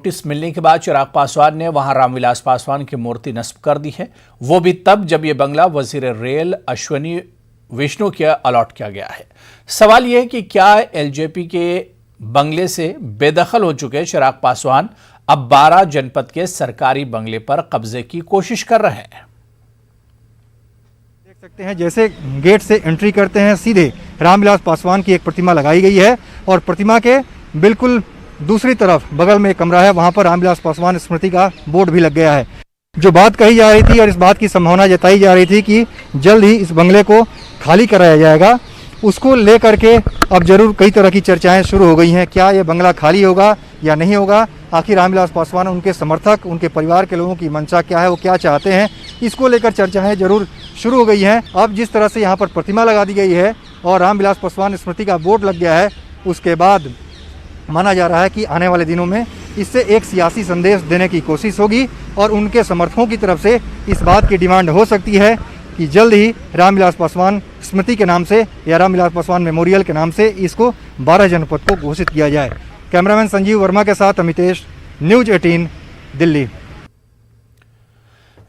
Notice मिलने के बाद चिराग पासवान ने वहां रामविलास पासवान की मूर्ति नस्ब कर दी है। वो भी तब जब ये बंगला वजीर रेल अश्विनी वैष्णव के अलॉट किया गया है। सवाल यह है कि क्या एलजेपी के बंगले से बेदखल हो चुके चिराग पासवान अब 12 जनपद के सरकारी बंगले पर कब्जे की कोशिश कर रहे हैं। देख सकते हैं जैसे गेट से एंट्री करते हैं सीधे रामविलास पासवान की एक प्रतिमा लगाई गई है और प्रतिमा के बिल्कुल दूसरी तरफ बगल में एक कमरा है, वहां पर रामविलास पासवान स्मृति का बोर्ड भी लग गया है। जो बात कही जा रही थी और इस बात की संभावना जताई जा रही थी कि जल्द ही इस बंगले को खाली कराया जाएगा, उसको लेकर के अब जरूर कई तरह की चर्चाएं शुरू हो गई हैं। क्या ये बंगला खाली होगा या नहीं होगा, आखिर रामविलास पासवान उनके समर्थक, उनके परिवार के लोगों की मंशा क्या है, वो क्या चाहते हैं, इसको लेकर चर्चाएं जरूर शुरू हो गई हैं। अब जिस तरह से यहाँ पर प्रतिमा लगा दी गई है और रामविलास पासवान स्मृति का बोर्ड लग गया है, उसके बाद माना जा रहा है कि आने वाले दिनों में इससे एक सियासी संदेश देने की कोशिश होगी और उनके समर्थकों की तरफ से इस बात की डिमांड हो सकती है कि जल्द ही रामविलास पासवान स्मृति के नाम से या रामविलास पासवान मेमोरियल के नाम से इसको 12 जनपद को घोषित किया जाए। कैमरामैन संजीव वर्मा के साथ अमितेश, न्यूज 18 दिल्ली।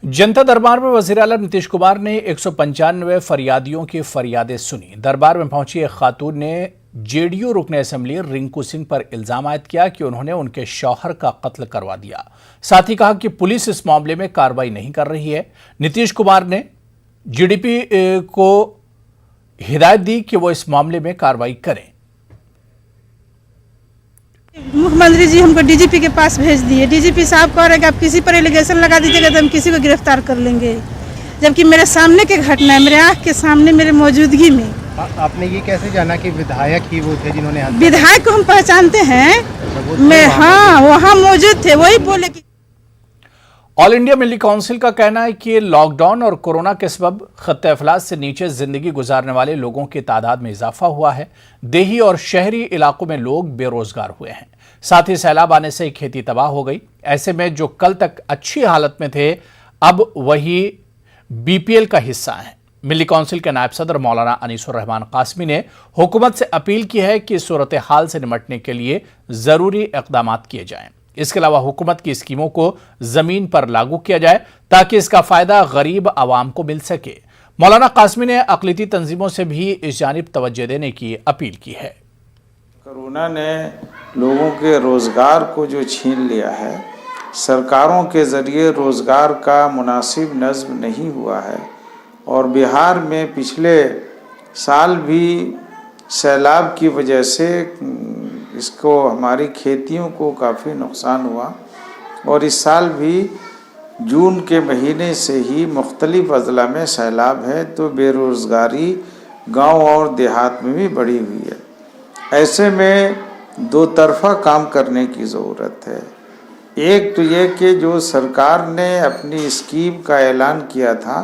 जनता दरबार में वजीर आला नीतीश कुमार ने 195 फरियादियों की फरियादें सुनी। दरबार में पहुंची एक खातून ने जेडीयू रुकने असेंबली रिंकू सिंह पर इल्जाम आयद किया कि उन्होंने उनके शौहर का कत्ल करवा दिया। साथ ही कहा कि पुलिस इस मामले में कार्रवाई नहीं कर रही है। नीतीश कुमार ने जीडीपी को हिदायत दी कि वो इस मामले में कार्रवाई करें। मुख्यमंत्री जी हमको डीजीपी के पास भेज दिए। डीजीपी साहब कह रहे कि आप किसी पर एलिगेशन लगा दीजिएगा तो हम किसी को गिरफ्तार कर लेंगे, जबकि मेरे सामने की घटना है, मेरे आंख के सामने, मेरे मौजूदगी में। आपने ये कैसे जाना कि विधायक ही वो थे जिन्होंने विधायक को हम पहचानते हैं, मैं हाँ वहाँ मौजूद थे, वही बोले कि ऑल इंडिया मिलिट्री काउंसिल का कहना है कि लॉकडाउन और कोरोना के सबब खत्ते अफलास से नीचे जिंदगी गुजारने वाले लोगों की तादाद में इजाफा हुआ है। देही और शहरी इलाकों में लोग बेरोजगार हुए हैं। साथ ही सैलाब आने से खेती तबाह हो गई। ऐसे में जो कल तक अच्छी हालत में थे अब वही बीपीएल का हिस्सा हैं। मिलिट्री काउंसिल के नायब सदर मौलाना अनीसुर रहमान कासमी ने हुकूमत से अपील की है कि सूरत हाल से निपटने के लिए जरूरी इकदाम किए जाएं। इसके अलावा हुकूमत की स्कीमों को जमीन पर लागू किया जाए ताकि इसका फायदा गरीब आवाम को मिल सके। मौलाना कासमी ने अक़लियती तंजीमों से भी इस जानिब तवज्जो देने की अपील की है। कोरोना ने लोगों के रोज़गार को जो छीन लिया है, सरकारों के ज़रिए रोज़गार का मुनासिब नज़्म नहीं हुआ है और बिहार में पिछले साल भी सैलाब की वजह से इसको हमारी खेतियों को काफ़ी नुकसान हुआ और इस साल भी जून के महीने से ही मुख्तलिफ अज़ला में सैलाब है, तो बेरोज़गारी गांव और देहात में भी बढ़ी हुई है। ऐसे में दो तरफ़ा काम करने की ज़रूरत है। एक तो ये कि जो सरकार ने अपनी स्कीम का ऐलान किया था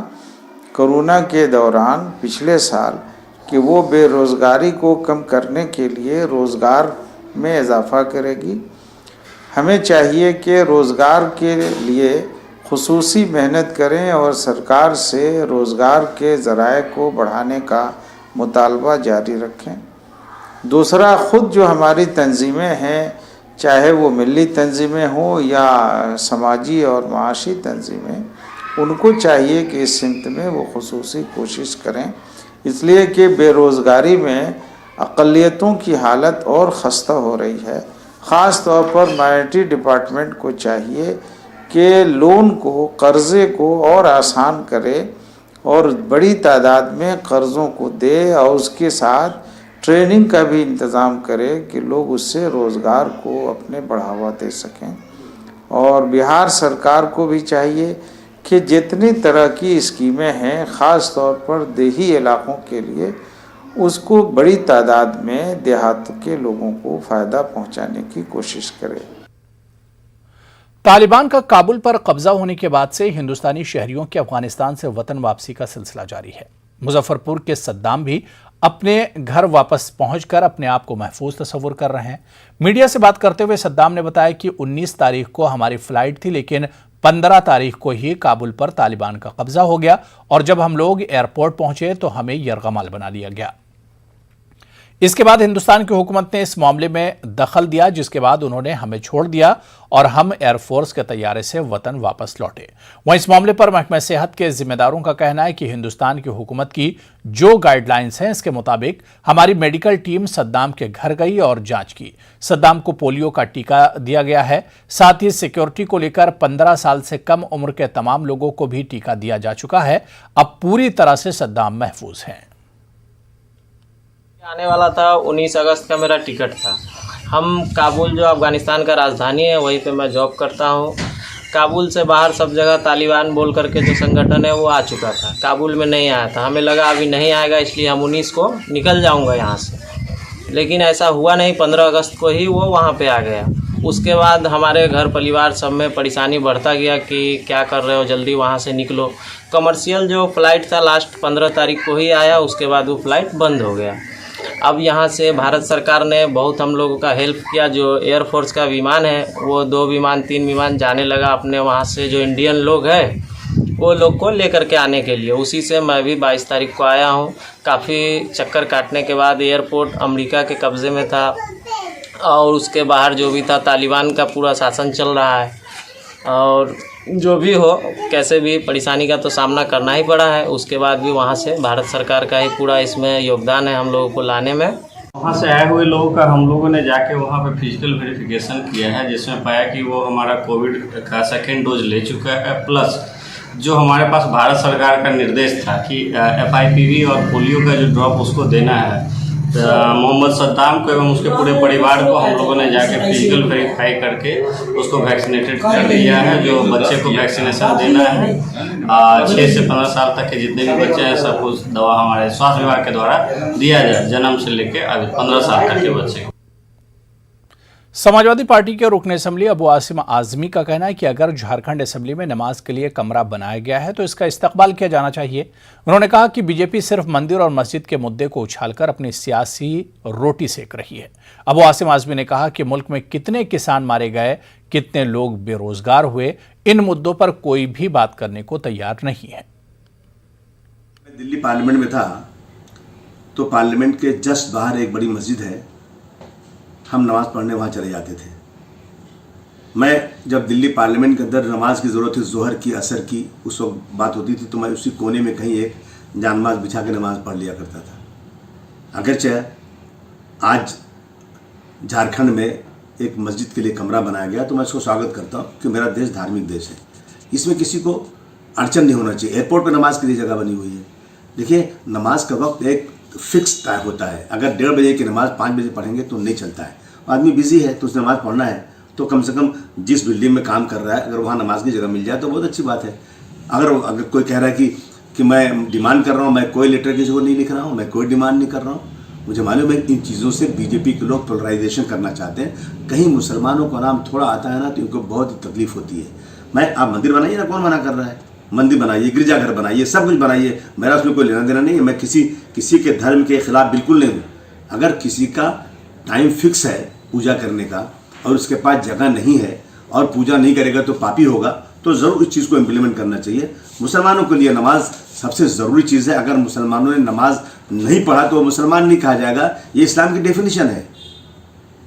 कोरोना के दौरान पिछले साल कि वो बेरोज़गारी को कम करने के लिए रोज़गार में इजाफ़ा करेगी। हमें चाहिए कि रोज़गार के लिए खुसूसी मेहनत करें और सरकार से रोज़गार के ज़राए को बढ़ाने का मुतालबा जारी रखें। दूसरा, ख़ुद जो हमारी तंजीमें हैं, चाहे वो मिली तंजीमें हों या समाजी और माशी तंजीमें, उनको चाहिए कि इस सिमत में वो खुसूसी कोशिश करें, इसलिए कि बेरोज़गारी में अक़लियतों की हालत और ख़स्ता हो रही है। ख़ास तौर पर माइनॉरिटी डिपार्टमेंट को चाहिए कि लोन को, कर्ज़े को और आसान करे और बड़ी तादाद में कर्ज़ों को दे और उसके साथ ट्रेनिंग का भी इंतज़ाम करे कि लोग उससे रोज़गार को अपने बढ़ावा दे सकें। और बिहार सरकार को भी चाहिए कि जितनी तरह की स्कीमें हैं, ख़ास तौर पर देही इलाकों के लिए, उसको बड़ी तादाद में देहात के लोगों को फ़ायदा पहुंचाने की कोशिश करे। तालिबान का काबुल पर कब्जा होने के बाद से हिंदुस्तानी शहरियों की अफगानिस्तान से वतन वापसी का सिलसिला जारी है। मुजफ्फरपुर के सद्दाम भी अपने घर वापस पहुंचकर अपने आप को महफूज तस्वुर कर रहे हैं। मीडिया से बात करते हुए सद्दाम ने बताया कि 19 तारीख को हमारी फ्लाइट थी, लेकिन 15 तारीख को ही काबुल पर तालिबान का कब्जा हो गया और जब हम लोग एयरपोर्ट पहुंचे तो हमें यरगमाल बना लिया गया। इसके बाद हिंदुस्तान की हुकूमत ने इस मामले में दखल दिया, जिसके बाद उन्होंने हमें छोड़ दिया और हम एयरफोर्स के तैयारे से वतन वापस लौटे। वहीं इस मामले पर महकमा सेहत के जिम्मेदारों का कहना है कि हिंदुस्तान की हुकूमत की जो गाइडलाइंस हैं, इसके मुताबिक हमारी मेडिकल टीम सद्दाम के घर गई और जांच की। सद्दाम को पोलियो का टीका दिया गया है। साथ ही सिक्योरिटी को लेकर 15 साल से कम उम्र के तमाम लोगों को भी टीका दिया जा चुका है। अब पूरी तरह से सद्दाम महफूज हैं। आने वाला था 19 अगस्त का मेरा टिकट था। हम काबुल, जो अफ़गानिस्तान का राजधानी है, वहीं पे मैं जॉब करता हूँ। काबुल से बाहर सब जगह तालिबान बोल करके जो संगठन है वो आ चुका था, काबुल में नहीं आया था। हमें लगा अभी नहीं आएगा, इसलिए हम 19 को निकल जाऊँगा यहाँ से, लेकिन ऐसा हुआ नहीं। 15 अगस्त को ही वो वहाँ पे आ गया। उसके बाद हमारे घर परिवार सब में परेशानी बढ़ता गया कि क्या कर रहे हो, जल्दी वहाँ से निकलो। कमर्शियल जो फ़्लाइट था लास्ट 15 तारीख को ही आया, उसके बाद वो फ़्लाइट बंद हो गया। अब यहाँ से भारत सरकार ने बहुत हम लोगों का हेल्प किया। जो एयरफोर्स का विमान है वो 2 विमान 3 विमान जाने लगा अपने वहाँ से, जो इंडियन लोग हैं वो लोग को लेकर के आने के लिए। उसी से मैं भी 22 तारीख को आया हूँ। काफ़ी चक्कर काटने के बाद एयरपोर्ट अमेरिका के कब्ज़े में था और उसके बाहर जो भी था तालिबान का पूरा शासन चल रहा है। और जो भी हो, कैसे भी परेशानी का तो सामना करना ही पड़ा है। उसके बाद भी वहाँ से भारत सरकार का ही पूरा इसमें योगदान है हम लोगों को लाने में। वहाँ से आए हुए लोगों का हम लोगों ने जाके वहाँ पे फिजिकल वेरिफिकेशन किया है, जिसमें पाया कि वो हमारा कोविड का 2nd डोज ले चुका है। प्लस जो हमारे पास भारत सरकार का निर्देश था कि FIPV और पोलियो का जो ड्रॉप उसको देना है, तो मोहम्मद सद्दाम को एवं उसके पूरे परिवार को हम लोगों ने जाके फिजिकल वेरीफाई करके उसको वैक्सीनेटेड कर दिया है। जो बच्चे को वैक्सीनेशन देना है 6 से 15 साल तक के जितने भी बच्चे हैं सबको दवा हमारे स्वास्थ्य विभाग के द्वारा दिया जाए, जन्म से लेकर अभी 15 साल तक के बच्चे को। समाजवादी पार्टी के रुकन असेंबली अबू आसिम आजमी का कहना है कि अगर झारखंड असेंबली में नमाज के लिए कमरा बनाया गया है तो इसका इस्तकबाल किया जाना चाहिए। उन्होंने कहा कि बीजेपी सिर्फ मंदिर और मस्जिद के मुद्दे को उछालकर अपनी सियासी रोटी सेक रही है। अबू आसिम आजमी ने कहा कि मुल्क में कितने किसान मारे गए, कितने लोग बेरोजगार हुए, इन मुद्दों पर कोई भी बात करने को तैयार नहीं है। दिल्ली पार्लियामेंट में था तो पार्लियामेंट के जस्ट बाहर एक बड़ी मस्जिद है, हम नमाज़ पढ़ने वहाँ चले जाते थे। मैं जब दिल्ली पार्लियामेंट के अंदर नमाज की ज़रूरत थी, ज़ोहर की, असर की, उस वक्त बात होती थी, तो मैं उसी कोने में कहीं एक जानमाज़ बिछा के नमाज़ पढ़ लिया करता था। अगरचे आज झारखंड में एक मस्जिद के लिए कमरा बनाया गया तो मैं इसको स्वागत करता हूँ कि मेरा देश धार्मिक देश है, इसमें किसी को अड़चन नहीं होना चाहिए। एयरपोर्ट पर नमाज के लिए जगह बनी हुई है। देखिए, नमाज का वक्त एक फिक्स टाइम होता है। अगर 1:30 बजे की नमाज़ 5 बजे पढ़ेंगे तो नहीं चलता है। आदमी बिजी है तो उसने नमाज़ पढ़ना है तो कम से कम जिस बिल्डिंग में काम कर रहा है अगर वहाँ नमाज की जगह मिल जाए तो बहुत अच्छी बात है। अगर कोई कह रहा है कि मैं डिमांड कर रहा हूँ, मैं कोई लेटर किसी को नहीं लिख रहा हूँ, मैं कोई डिमांड नहीं कर रहा हूँ। मुझे मालूम है इन चीज़ों से बीजेपी के लोग पोलराइजेशन करना चाहते हैं। कहीं मुसलमानों का नाम थोड़ा आता है ना तो इनको बहुत ही तकलीफ होती है। आप मंदिर बनाइए ना, कौन मना कर रहा है? मंदिर बनाइए, गिरजाघर बनाइए, सब कुछ बनाइए, मेरा उसमें कोई लेना देना नहीं है। मैं किसी के धर्म के खिलाफ बिल्कुल नहीं हूँ। अगर किसी का टाइम फिक्स है पूजा करने का और उसके पास जगह नहीं है और पूजा नहीं करेगा तो पापी होगा, तो ज़रूर इस चीज़ को इम्प्लीमेंट करना चाहिए। मुसलमानों के लिए नमाज सबसे ज़रूरी चीज़ है। अगर मुसलमानों ने नमाज नहीं पढ़ा तो मुसलमान नहीं कहा जाएगा, ये इस्लाम की डेफिनेशन है।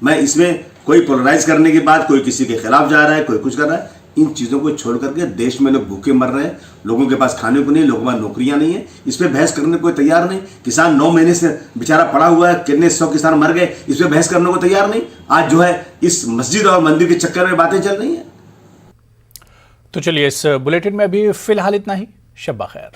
मैं इसमें कोई पोलराइज करने की बात, कोई किसी के खिलाफ जा रहा है, कोई कुछ कर रहा है, इन चीज़ों को छोड़ करके देश में लोग भूखे मर रहे हैं, लोगों के पास खाने को नहीं, लोगों के पास नौकरियां नहीं है, इस पर बहस करने को कोई तैयार नहीं। किसान 9 महीने से बेचारा पड़ा हुआ है, कितने 100 किसान मर गए, इस पर बहस करने को तैयार नहीं। आज जो है इस मस्जिद और मंदिर के चक्कर में बातें चल रही हैं। तो चलिए, इस बुलेटिन में अभी फिलहाल इतना ही। शब्बा खैर।